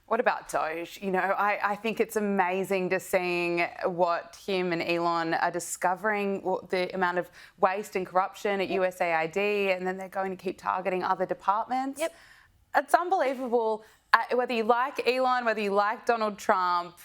What about DOGE? I think it's amazing to seeing what him and Elon are discovering, the amount of waste and corruption at USAID, and then they're going to keep targeting other departments. Yep. It's unbelievable. Whether you like Elon, whether you like Donald Trump,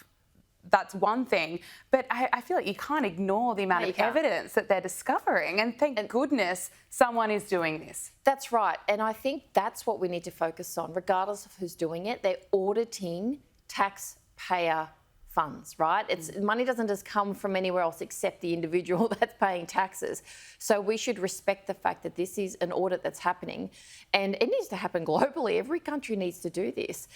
that's one thing. But I feel like you can't ignore the amount of evidence that they're discovering. And thank goodness someone is doing this. That's right. And I think that's what we need to focus on, regardless of who's doing it. They're auditing taxpayer funds, right? Money doesn't just come from anywhere else except the individual that's paying taxes. So we should respect the fact that this is an audit that's happening, and it needs to happen globally. Every country needs to do this.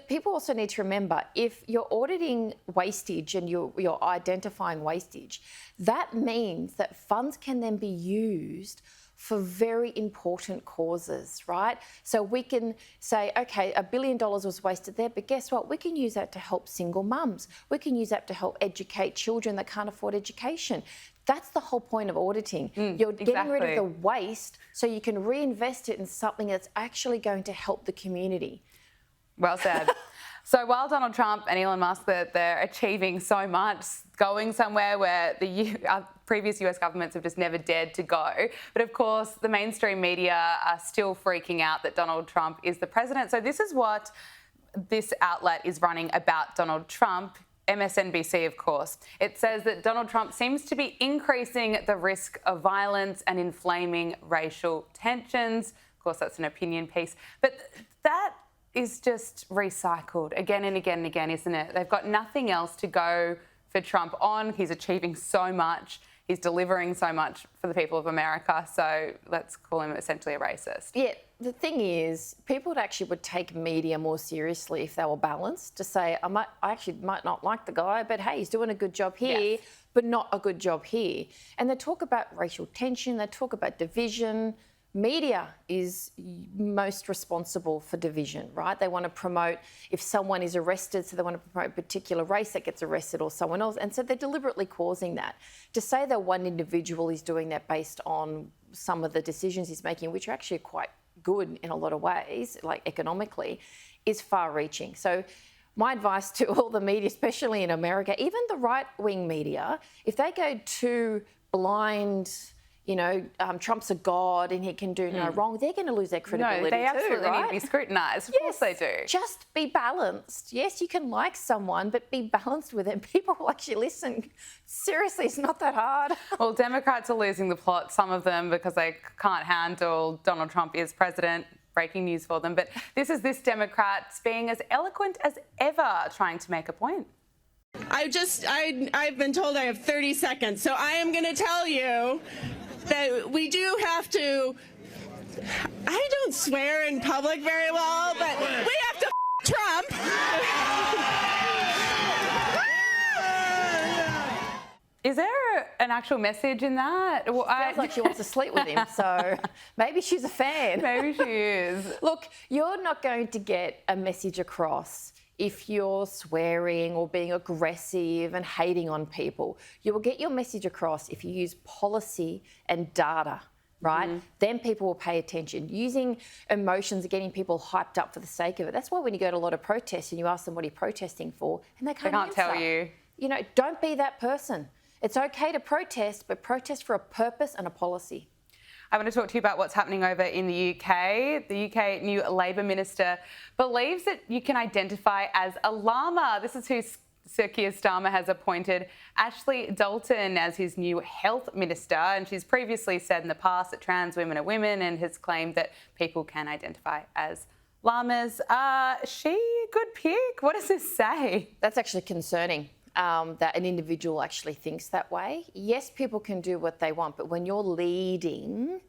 People also need to remember, if you're auditing wastage and you're identifying wastage, that means that funds can then be used for very important causes, right? So we can say, okay, $1 billion was wasted there, but guess what? We can use that to help single mums. We can use that to help educate children that can't afford education. That's the whole point of auditing. You're getting rid of the waste so you can reinvest it in something that's actually going to help the community. Well said. So while Donald Trump and Elon Musk, they're achieving so much, going somewhere where the previous US governments have just never dared to go. But of course, the mainstream media are still freaking out that Donald Trump is the president. So this is what this outlet is running about Donald Trump. MSNBC, of course. It says that Donald Trump seems to be increasing the risk of violence and inflaming racial tensions. Of course, that's an opinion piece. But that is just recycled again and again and again, isn't it? They've got nothing else to go for Trump on. He's achieving so much. He's delivering so much for the people of America. So let's call him essentially a racist. Yeah, the thing is, people actually would take media more seriously if they were balanced, to say, I actually might not like the guy, but hey, he's doing a good job here, but not a good job here. And they talk about racial tension, they talk about division. Media is most responsible for division, right? They want to promote, if someone is arrested, so they want to promote a particular race that gets arrested or someone else. And so they're deliberately causing that. To say that one individual is doing that based on some of the decisions he's making, which are actually quite good in a lot of ways, like economically, is far-reaching. So my advice to all the media, especially in America, even the right-wing media, if they go too blind, Trump's a god and he can do no wrong, they're going to lose their credibility too, they absolutely right? need to be scrutinised. Of course they do. Just be balanced. Yes, you can like someone, but be balanced with it. People will actually listen. Seriously, it's not that hard. Well, Democrats are losing the plot, some of them, because they can't handle Donald Trump is president. Breaking news for them. But this is this Democrat being as eloquent as ever, trying to make a point. I've been told I have 30 seconds, so I am going to tell you that we do have to, I don't swear in public very well, but we have to Trump. Is there an actual message in that? Well, Sounds like she wants to sleep with him, so maybe she's a fan. Maybe she is. Look, you're not going to get a message across if you're swearing or being aggressive and hating on people. You will get your message across if you use policy and data, right? Then people will pay attention. Using emotions and getting people hyped up for the sake of it. That's why when you go to a lot of protests and you ask them what are you protesting for, and they can't answer. Tell you. Don't be that person. It's okay to protest, but protest for a purpose and a policy. I want to talk to you about what's happening over in the UK. The UK new Labour minister believes that you can identify as a llama. This is who Sir Keir Starmer has appointed Ashley Dalton as his new health minister. And she's previously said in the past that trans women are women and has claimed that people can identify as llamas. She a good pick? What does this say? That's actually concerning. That an individual actually thinks that way. Yes, people can do what they want, but when you're leading,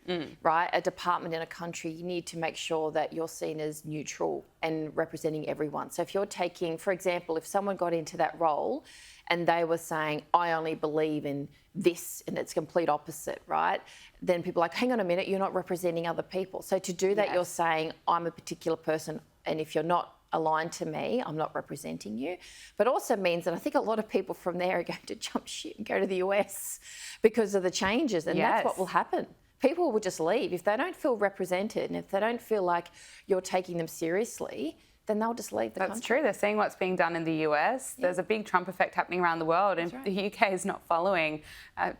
right, a department in a country, you need to make sure that you're seen as neutral and representing everyone. So if you're taking, for example, if someone got into that role and they were saying, I only believe in this and it's complete opposite, right? Then people are like, hang on a minute, you're not representing other people. So to do that, you're saying, I'm a particular person, and if you're not aligned to me, I'm not representing you. But also means that I think a lot of people from there are going to jump ship and go to the US because of the changes, and that's what will happen. People will just leave if they don't feel represented, and if they don't feel like you're taking them seriously, then they'll just leave the country. That's true. They're seeing what's being done in the US. Yeah. There's a big Trump effect happening around the world, and the UK is not following.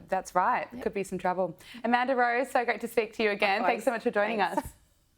That's right. Could be some trouble. Amanda Rose, so great to speak to you again. Thanks so much for joining us.